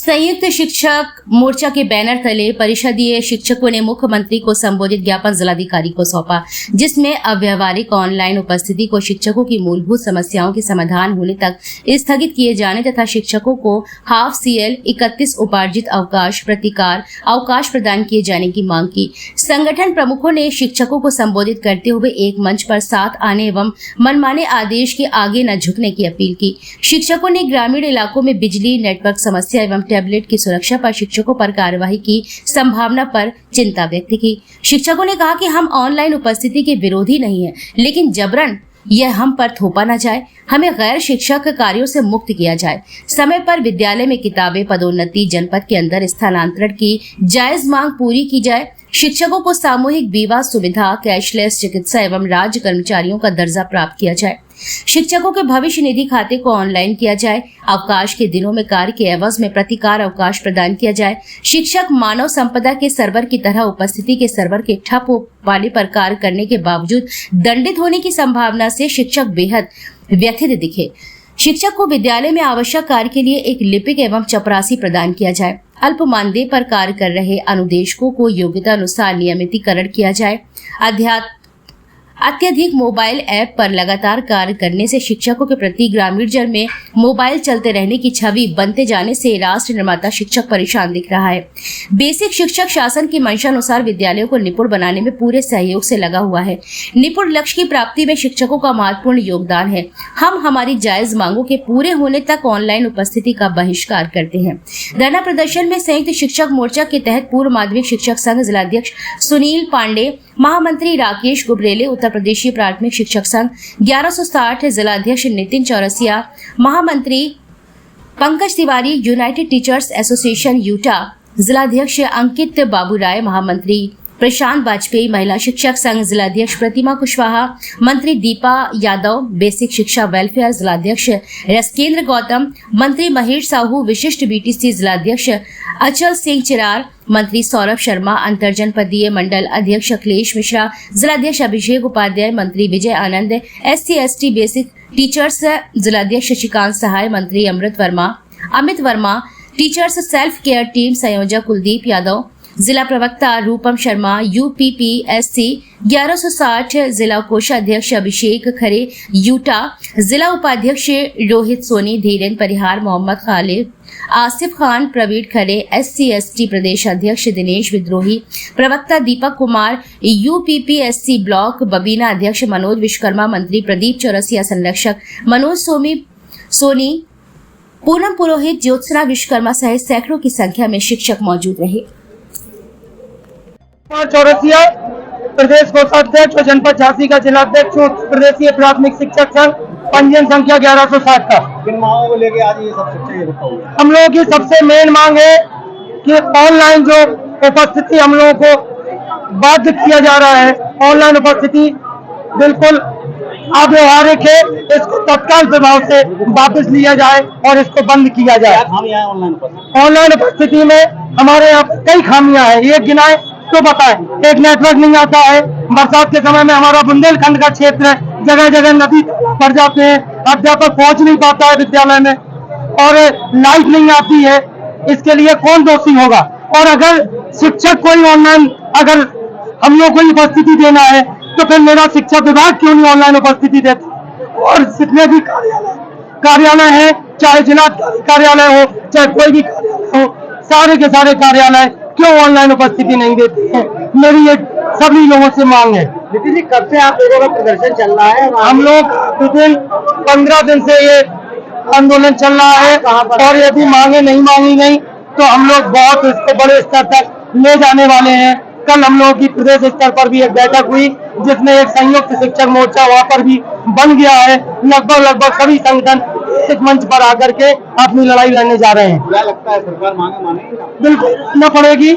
संयुक्त शिक्षक मोर्चा के बैनर तले परिषदीय शिक्षकों ने मुख्यमंत्री को संबोधित ज्ञापन जिलाधिकारी को सौंपा, जिसमें अव्यवहारिक ऑनलाइन उपस्थिति को शिक्षकों की मूलभूत समस्याओं के समाधान होने तक स्थगित किए जाने तथा शिक्षकों को हाफ CL 31 उपार्जित अवकाश प्रतिकार अवकाश प्रदान किए जाने की मांग की। संगठन प्रमुखों ने शिक्षकों को संबोधित करते हुए एक मंच पर साथ आने एवं मनमाने आदेश के आगे न झुकने की अपील की। शिक्षकों ने ग्रामीण इलाकों में बिजली नेटवर्क समस्या एवं टैबलेट की सुरक्षा पर शिक्षकों पर कार्यवाही की संभावना पर चिंता व्यक्त की। शिक्षकों ने कहा कि हम ऑनलाइन उपस्थिति के विरोधी नहीं हैं, लेकिन जबरन यह हम पर थोपा न जाए। हमें गैर शिक्षक कार्यों से मुक्त किया जाए। समय पर विद्यालय में किताबें, पदोन्नति, जनपद के अंदर स्थानांतरण की जायज मांग पूरी की जाए। शिक्षकों को सामूहिक विवाह सुविधा, कैशलेस चिकित्सा एवं राज्य कर्मचारियों का दर्जा प्राप्त किया जाए। शिक्षकों के भविष्य निधि खाते को ऑनलाइन किया जाए। अवकाश के दिनों में कार्य के एवज में प्रतिकार अवकाश प्रदान किया जाए। शिक्षक मानव संपदा के सर्वर की तरह उपस्थिति के सर्वर के ठप वाले पर कार्य करने के बावजूद दंडित होने की संभावना से शिक्षक बेहद व्यथित दिखे। शिक्षक को विद्यालय में आवश्यक कार्य के लिए एक लिपिक एवं चपरासी प्रदान किया जाए। अल्प मानदेय पर कार्य कर रहे अनुदेशकों को योग्यता अनुसार नियमितीकरण किया जाए। अत्यधिक मोबाइल ऐप पर लगातार कार्य करने से शिक्षकों के प्रति ग्रामीण जन में मोबाइल चलते रहने की छवि बनते जाने से राष्ट्र निर्माता शिक्षक परेशान दिख रहा है। बेसिक शिक्षक शासन की मंशा अनुसार विद्यालयों को निपुण बनाने में पूरे सहयोग से लगा हुआ है। निपुण लक्ष्य की प्राप्ति में शिक्षकों का महत्वपूर्ण योगदान है। हम हमारी जायज मांगों के पूरे होने तक ऑनलाइन उपस्थिति का बहिष्कार करते हैं। धरना प्रदर्शन में संयुक्त शिक्षक मोर्चा के तहत पूर्व माध्यमिक शिक्षक संघ जिलाध्यक्ष सुनील पांडे, महामंत्री राकेश गुबरेले, उत्तर प्रदेशीय प्राथमिक शिक्षक संघ 1160 जिलाध्यक्ष नितिन चौरसिया, महामंत्री Pankaj Tiwari, United teachers association Utah जिलाध्यक्ष अंकित बाबू राय, महामंत्री प्रशांत वाजपेयी, महिला शिक्षक संघ जिलाध्यक्ष प्रतिमा कुशवाहा, मंत्री दीपा यादव, बेसिक शिक्षा वेलफेयर जिलाध्यक्ष रसकेंद्र गौतम, मंत्री महेश साहू, विशिष्ट BTC जिलाध्यक्ष अचल सिंह चिरार, मंत्री सौरभ शर्मा, अंतरजनपदीय मंडल अध्यक्ष अखिलेश मिश्रा, जिलाध्यक्ष अभिषेक उपाध्याय, मंत्री Vijay Anand, SC/ST basic teachers जिलाध्यक्ष शशिकांत सहाय, मंत्री Amit Verma, teachers self care team संयोजक कुलदीप यादव, जिला प्रवक्ता रूपम शर्मा, UPPSC 1160 जिला कोषाध्यक्ष अभिषेक खरे, यूटा जिला उपाध्यक्ष रोहित सोनी, धीरेन्द्र परिहार, मोहम्मद खालिद, आसिफ खान, प्रवीण खरे, SC/ST प्रदेश अध्यक्ष दिनेश विद्रोही, प्रवक्ता दीपक कुमार, UPPSC ब्लॉक बबीना अध्यक्ष मनोज विश्वकर्मा, मंत्री प्रदीप चौरसिया, संरक्षक मनोज सोनी, पूनम पुरोहित, ज्योत्सना विश्वकर्मा सहित सैकड़ों की संख्या में शिक्षक मौजूद रहे। चौरसिया प्रदेश कोषाध्यक्ष और जनपद झांसी का जिलाध्यक्ष, प्रदेशीय प्राथमिक शिक्षक संघ, पंजीयन संख्या 1160 का। किन मांगों को लेके आज ये सब शिक्षक ये बताओगे? हम लोगों की सबसे मेन मांग है कि ऑनलाइन जो उपस्थिति हम लोगों को बाध्य किया जा रहा है, ऑनलाइन उपस्थिति बिल्कुल अव्यवहारिक है। इसको तत्काल प्रभाव से वापस लिया जाए और इसको बंद किया जाए। ऑनलाइन उपस्थिति में हमारे यहाँ कई खामियां हैं, ये गिनाए तो बताएं। एक, नेटवर्क नहीं आता है। बरसात के समय में हमारा बुंदेलखंड का क्षेत्र है, जगह जगह नदी भर जाते हैं, अध्यापक पहुंच नहीं पाता है विद्यालय में, और लाइट नहीं आती है। इसके लिए कौन दोषी होगा? और अगर शिक्षक कोई ऑनलाइन अगर हम लोग को उपस्थिति देना है तो फिर मेरा शिक्षा विभाग क्यों नहीं ऑनलाइन उपस्थिति देता? और जितने भी कार्यालय है, चाहे जिला कार्यालय हो चाहे कोई भी कार्यालय हो, सारे के सारे कार्यालय क्यों ऑनलाइन उपस्थिति नहीं देती है? मेरी ये सभी लोगों से मांग है। नितिन जी, कब से आप लोगों का प्रदर्शन चल रहा है? हम लोग विदिन 15 दिन से ये आंदोलन चल रहा है, और यदि मांगे नहीं मांगी गई तो हम लोग बहुत इसको बड़े स्तर तक ले जाने वाले हैं। कल हम लोगों की प्रदेश स्तर पर भी एक बैठक हुई, जिसमें एक संयुक्त शिक्षक मोर्चा वहाँ पर भी बन गया है। लगभग सभी संगठन एक मंच पर आकर के अपनी लड़ाई लड़ने जा रहे हैं। क्या लगता है सरकार मांगे मानेगी? बिल्कुल न पड़ेगी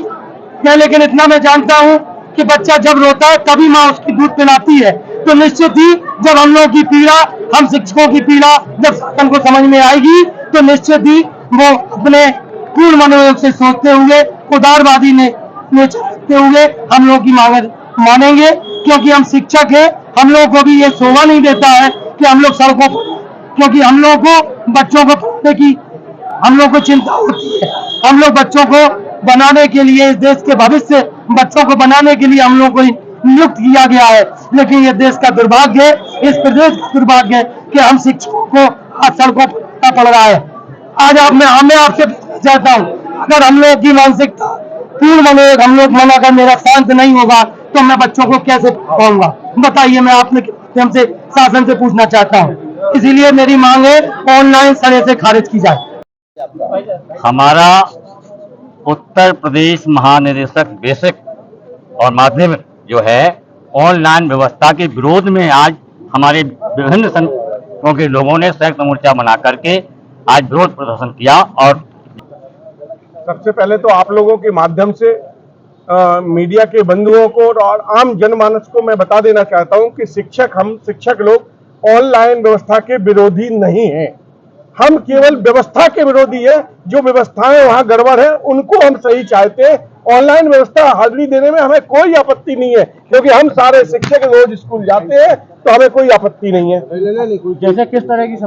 मैं, लेकिन इतना मैं जानता हूँ कि बच्चा जब रोता है तभी माँ उसकी दूध पिलाती है। तो निश्चित ही जब हम लोगों की पीड़ा, हम शिक्षकों की पीड़ा जब शासन को समझ में आएगी तो निश्चित ही वो अपने पूर्ण मनोयोग से सोचते हुए, उदारवादी ने सोचते हुए हम लोग की मांग मानेंगे, क्योंकि हम शिक्षक हैं। हम लोगों को भी ये शोभा नहीं देता है कि हम लोग सड़कों पर, क्योंकि हम लोगों को बच्चों को पढ़ने की हम लोग को चिंता होती है। हम लोग बच्चों को बनाने के लिए, इस देश के भविष्य बच्चों को बनाने के लिए हम लोग को नियुक्त किया गया है। लेकिन ये देश का दुर्भाग्य है, इस प्रदेश का दुर्भाग्य है कि हम शिक्षकों को आज सड़कों पर पड़ रहा है। आज मैं आपसे चाहता हूँ, अगर हम लोग की मानसिकता पूर्ण मनोयोग हम लोग मना कर मेरा शांत नहीं होगा तो मैं बच्चों को कैसे पढ़ाऊंगा? बताइए, मैं आपने हमसे शासन से पूछना चाहता हूँ। इसीलिए मेरी मांग है ऑनलाइन सरे से खारिज की जाए। हमारा उत्तर प्रदेश महानिदेशक बेसिक और माध्यमिक जो है ऑनलाइन व्यवस्था के विरोध में आज हमारे विभिन्न संगठनों के लोगों ने संयुक्त मोर्चा बना करके आज विरोध प्रदर्शन किया। और सबसे पहले तो आप लोगों के माध्यम से मीडिया के बंधुओं को और आम जनमानस को मैं बता देना चाहता हूं कि हम शिक्षक लोग ऑनलाइन व्यवस्था के विरोधी नहीं हैं। हम केवल व्यवस्था के विरोधी है। जो व्यवस्थाएं वहां गड़बड़ है उनको हम सही चाहते हैं। ऑनलाइन व्यवस्था हाजिरी देने में हमें कोई आपत्ति नहीं है, क्योंकि हम सारे शिक्षक रोज स्कूल जाते हैं, तो हमें कोई आपत्ति नहीं है। जैसे किस तरह की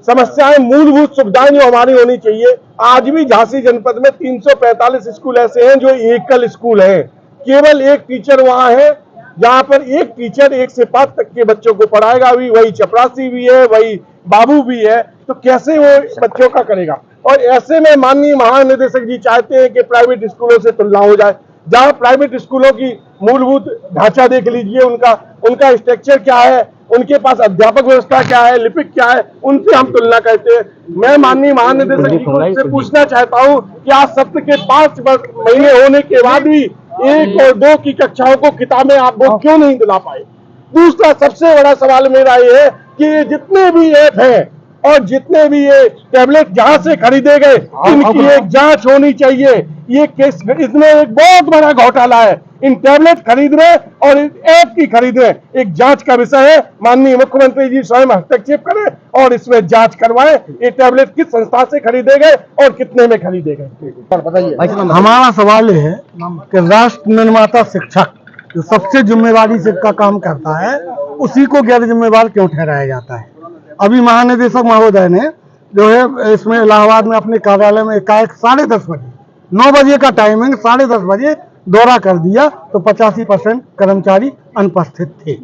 समस्याएं मूलभूत सुविधाएं जो हमारी होनी चाहिए। आज भी झांसी जनपद में 345 स्कूल ऐसे हैं जो एकल स्कूल हैं, केवल एक टीचर वहां है, जहां पर एक टीचर 1 से 5 तक के बच्चों को पढ़ाएगा भी, वही चपरासी भी है, वही बाबू भी है, तो कैसे वो बच्चों का करेगा? और ऐसे में माननीय महानिदेशक जी चाहते हैं कि प्राइवेट स्कूलों से तुलना हो जाए। जहां प्राइवेट स्कूलों की मूलभूत ढांचा देख लीजिए, उनका स्ट्रक्चर क्या है, उनके पास अध्यापक व्यवस्था क्या है, लिपिक क्या है, उनसे हम तुलना करते हैं। मैं माननीय महानिदेशक जी को से पूछना चाहता हूं कि आज सत्र के 5 महीने होने के बाद भी 1 और 2 की कक्षाओं को किताबें आप वो क्यों नहीं दिला पाए? दूसरा सबसे बड़ा सवाल मेरा ये है कि ये जितने भी ऐप हैं और जितने भी ये टैबलेट जहां से खरीदे गए, इनकी एक जांच होनी चाहिए। ये केस इसमें एक बहुत बड़ा घोटाला है। इन टैबलेट खरीद रहे और ऐप की खरीद रहे, एक जांच का विषय है। माननीय मुख्यमंत्री जी स्वयं हस्तक्षेप करें और इसमें जांच करवाएं, ये टैबलेट किस संस्था से खरीदे गए और कितने में खरीदे गए। बताइए। हमारा सवाल ये है कि राष्ट्र निर्माता शिक्षक जो सबसे जिम्मेवारी से का काम करता है, उसी को गैर जिम्मेवार क्यों ठहराया जाता है? अभी महानिदेशक महोदय ने जो है इसमें इलाहाबाद में अपने कार्यालय में एकाएक 10:30 बजे, 9 बजे का टाइमिंग 10:30 बजे दौरा कर दिया तो 85% कर्मचारी अनुपस्थित थे।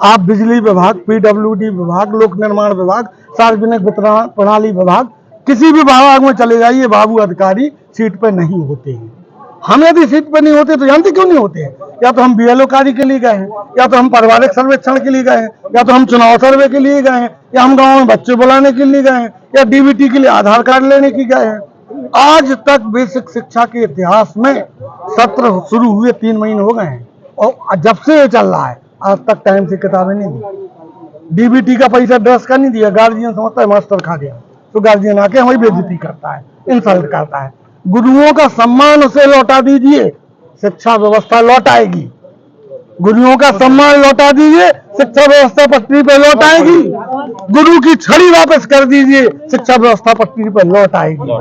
आप बिजली विभाग, पीडब्ल्यूडी विभाग, लोक निर्माण विभाग, सार्वजनिक वितरण प्रणाली विभाग, किसी भी विभाग में चले जाइए, बाबू अधिकारी सीट पर नहीं होते हैं। हम यदि सीट पर नहीं होते तो जानते क्यों नहीं होते हैं? या तो हम बीएलओ कार्य के लिए गए हैं, या तो हम पारिवारिक सर्वेक्षण के लिए गए हैं, या तो हम चुनाव सर्वे के लिए गए हैं, या हम गाँव में बच्चे बुलाने के लिए गए हैं, या डीबीटी के लिए आधार कार्ड लेने के गए हैं। आज तक बेसिक शिक्षा के इतिहास में सत्र शुरू हुए 3 महीने हो गए हैं और जब से ये चल रहा है आज तक टाइम से किताबें नहीं दी। डीबीटी का पैसा ड्रेस का नहीं दिया। गार्जियन समझता है मास्टर खा गया, तो गार्जियन आके वही बेइज्जती करता है, इंसल्ट करता है। गुरुओं का सम्मान उसे लौटा दीजिए, शिक्षा व्यवस्था लौटाएगी। गुरुओं का सम्मान लौटा दीजिए, शिक्षा व्यवस्था पटरी पर लौट आएगी। गुरु की छड़ी वापस कर दीजिए, शिक्षा व्यवस्था पटरी पर लौट आएगी।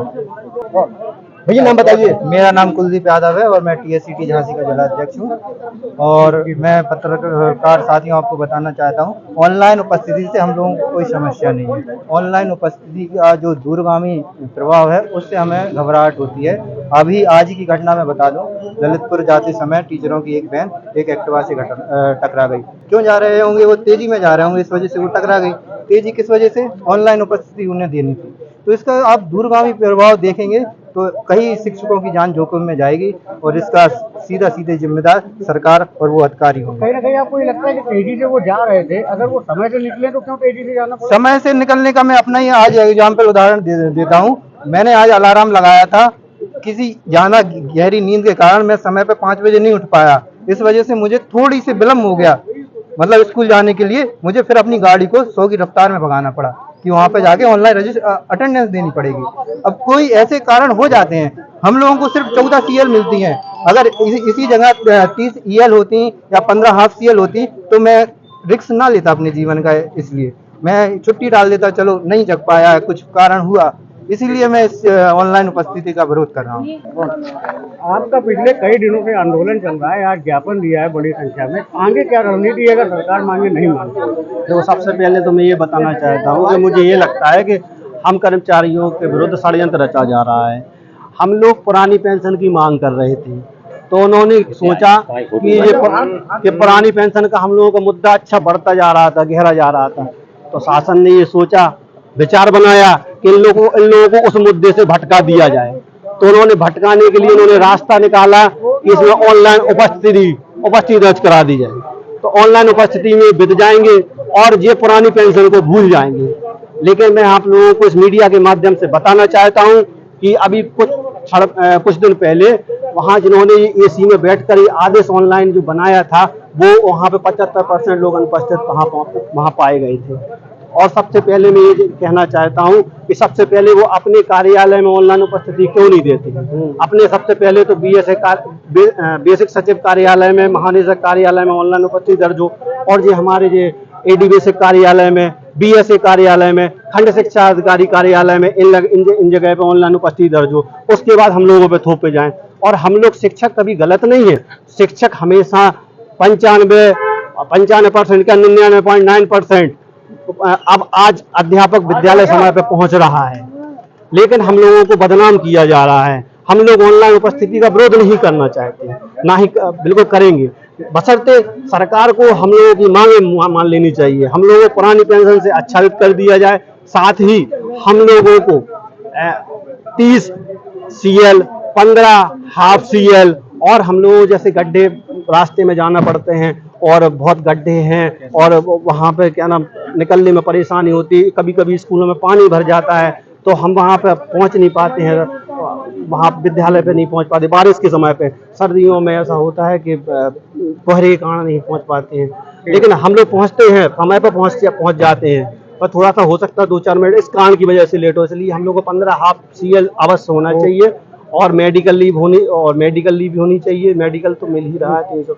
भैया नाम बताइए। मेरा नाम कुलदीप यादव है और मैं टीएससीटी झांसी का जिला अध्यक्ष हूँ। और मैं पत्रकार साथियों आपको बताना चाहता हूँ, ऑनलाइन उपस्थिति से हम लोगों को कोई समस्या नहीं है। ऑनलाइन उपस्थिति का जो दूरगामी प्रभाव है उससे हमें घबराहट होती है। अभी आज की घटना में बता दूं, ललितपुर जाते समय टीचरों की एक वैन एक एक्टिवा से टकरा गई। क्यों जा रहे होंगे? वो तेजी में जा रहे होंगे, इस वजह से वो टकरा गई। तेजी किस वजह से? ऑनलाइन उपस्थिति उन्हें देनी थी। तो इसका आप दूरगामी प्रभाव देखेंगे तो कई शिक्षकों की जान जोखिम में जाएगी और इसका सीधे जिम्मेदार सरकार और वो अधिकारी होंगे। कहीं ना कहीं आपको ये लगता है कि तेजी से वो जा रहे थे, अगर वो समय से निकले तो क्यों तेजी से जाना पड़ा? समय से निकलने का मैं अपना ही आज एग्जाम्पल उदाहरण देता हूँ। मैंने आज अलार्म लगाया था, किसी ज्यादा गहरी नींद के कारण मैं समय पे 5 बजे नहीं उठ पाया। इस वजह से मुझे थोड़ी सी विलम्ब हो गया, मतलब स्कूल जाने के लिए मुझे फिर अपनी गाड़ी को 100 की रफ्तार में भगाना पड़ा कि वहां पे जाके ऑनलाइन अटेंडेंस देनी पड़ेगी। अब कोई ऐसे कारण हो जाते हैं। हम लोगों को सिर्फ 14 CL मिलती हैं, अगर इसी जगह 30 EL होती या 15 हाफ CL होती तो मैं रिस्क ना लेता अपने जीवन का। इसलिए मैं छुट्टी डाल देता, चलो नहीं जग पाया, कुछ कारण हुआ, इसीलिए मैं इस ऑनलाइन उपस्थिति का विरोध कर रहा हूँ। आपका पिछले कई दिनों से आंदोलन चल रहा है, आज ज्ञापन दिया है बड़ी संख्या में, आगे क्या रणनीति है अगर सरकार मांगे नहीं मानती? देखो, सबसे पहले तो मैं ये बताना चाहता हूँ कि मुझे ये लगता है कि हम कर्मचारियों के विरुद्ध षड्यंत्र रचा जा रहा है। हम लोग पुरानी पेंशन की मांग कर रहे थे, तो उन्होंने सोचा कि ये पुरानी पेंशन का हम लोगों का मुद्दा अच्छा बढ़ता जा रहा था, गहरा जा रहा था, तो शासन ने ये सोचा, विचार बनाया कि इन लोगों को उस मुद्दे से भटका दिया जाए। तो उन्होंने भटकाने के लिए उन्होंने रास्ता निकाला कि इसमें ऑनलाइन उपस्थिति दर्ज करा दी जाए, तो ऑनलाइन उपस्थिति में बित जाएंगे और ये पुरानी पेंशन को भूल जाएंगे। लेकिन मैं आप लोगों को इस मीडिया के माध्यम से बताना चाहता हूं कि अभी कुछ दिन पहले वहां जिन्होंने एसी में बैठकर ये आदेश ऑनलाइन जो बनाया था, वो वहां पे 75% लोग अनुपस्थित वहां पाए गए थे। और सबसे पहले मैं ये कहना चाहता हूं कि सबसे पहले वो अपने कार्यालय में ऑनलाइन उपस्थिति क्यों नहीं देते। अपने सबसे पहले तो बेसिक सचिव कार्यालय में, महानिदेशक कार्यालय में ऑनलाइन उपस्थिति दर्ज हो, और ये हमारे जो एडी बेसिक कार्यालय में, बीएसए कार्यालय में, खंड शिक्षा अधिकारी कार्यालय में इन जगह पे ऑनलाइन उपस्थिति दर्ज हो, उसके बाद हम लोगों पे थोपे जाएं। और हम लोग शिक्षक कभी गलत नहीं है, शिक्षक हमेशा 95% का 99.9%। अब आज अध्यापक विद्यालय समय पे पहुंच रहा है, लेकिन हम लोगों को बदनाम किया जा रहा है। हम लोग ऑनलाइन उपस्थिति का विरोध नहीं करना चाहते, ना ही बिल्कुल करेंगे, बशर्ते सरकार को हम लोगों की मांगे मान लेनी चाहिए। हम लोगों को पुरानी पेंशन से आच्छादित कर दिया जाए, साथ ही हम लोगों को 30 CL, 15 हाफ CL, और हम लोग जैसे गड्ढे रास्ते में जाना पड़ते हैं और बहुत गड्ढे हैं और वहाँ पे क्या नाम निकलने में परेशानी होती है, कभी कभी स्कूलों में पानी भर जाता है तो हम वहाँ पे पहुँच नहीं पाते हैं, वहाँ विद्यालय पे नहीं पहुँच पाते। बारिश के समय पे, सर्दियों में ऐसा होता है कि कोहरे के कारण नहीं पहुँच पाते हैं, लेकिन हम लोग पहुँचते हैं, समय पर पहुँच जाते हैं। पर थोड़ा सा हो सकता है 2-4 मिनट इस कारण की वजह से लेट हो, इसलिए हम लोग को 15 हाफ CL अवश्य होना चाहिए, और मेडिकल लीव होनी चाहिए। मेडिकल तो मिल ही रहा है 300।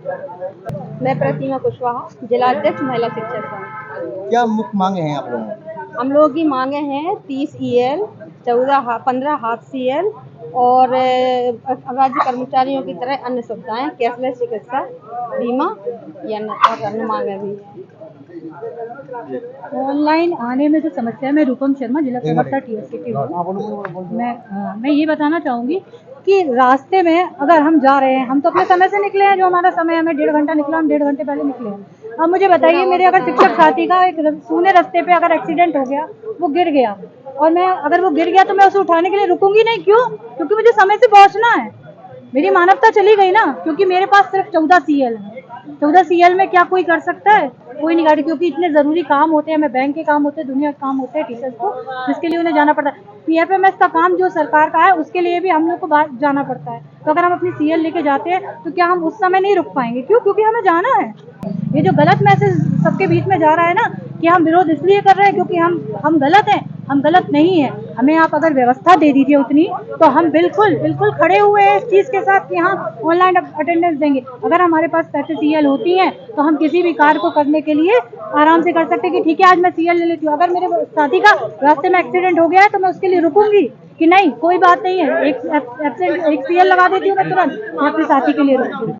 मैं प्रतिमा कुशवाहा, जिला अध्यक्ष महिला शिक्षक संघ। क्या मुख्य मांगे हैं आप लोगों की? हम लोगों की मांगे हैं 30 EL, 15 हाफ CL और राज्य कर्मचारियों की तरह अन्य सुविधाएं, कैशलेस चिकित्सा बीमा या अन्य मांगे भी हैं। ऑनलाइन आने में जो समस्या है, मैं रूपम शर्मा, जिला प्रवक्ता TSCT हूँ। मैं ये बताना चाहूँगी कि रास्ते में अगर हम जा रहे हैं, हम तो अपने समय से निकले हैं, जो हमारा समय हमें 1.5 घंटा निकला, हम 1.5 घंटे पहले निकले हैं। अब मुझे बताइए, मेरे अगर शिक्षक साथी का एक सूने रास्ते पे अगर एक्सीडेंट हो गया, वो गिर गया, और मैं अगर वो गिर गया तो मैं उसे उठाने के लिए रुकूंगी नहीं। क्यों? क्योंकि मुझे समय से पहुँचना है। मेरी मानवता चली गई ना, क्योंकि मेरे पास सिर्फ 14 CL है। 14 CL में क्या कोई कर सकता है? कोई नहीं गाड़ी, क्योंकि इतने ज़रूरी काम होते हैं, हमें बैंक के काम होते हैं, दुनिया के काम होते हैं टीचर्स को, जिसके लिए उन्हें जाना पड़ता है। PFMS का काम जो सरकार का है, उसके लिए भी हम लोग को बाहर जाना पड़ता है। तो अगर हम अपनी CL लेके जाते हैं तो क्या हम उस समय नहीं रुक पाएंगे? क्यों? क्योंकि हमें जाना है। ये जो गलत मैसेज सबके बीच में जा रहा है ना कि हम विरोध इसलिए कर रहे हैं क्योंकि हम गलत हैं, हम गलत नहीं है। हमें आप अगर व्यवस्था दे दीजिए उतनी, तो हम बिल्कुल खड़े हुए हैं इस चीज़ के साथ कि हाँ ऑनलाइन अटेंडेंस देंगे। अगर हमारे पास 35 CL होती हैं तो हम किसी भी कार्य को करने के लिए आराम से कर सकते हैं कि ठीक है आज मैं CL ले लेती हूँ। अगर मेरे साथी का रास्ते में एक्सीडेंट हो गया है तो मैं उसके लिए रुकूंगी कि नहीं, कोई बात नहीं है, एक CL लगा देती हूँ मैं तुरंत, मैं अपने साथी के लिए रुकूंगी।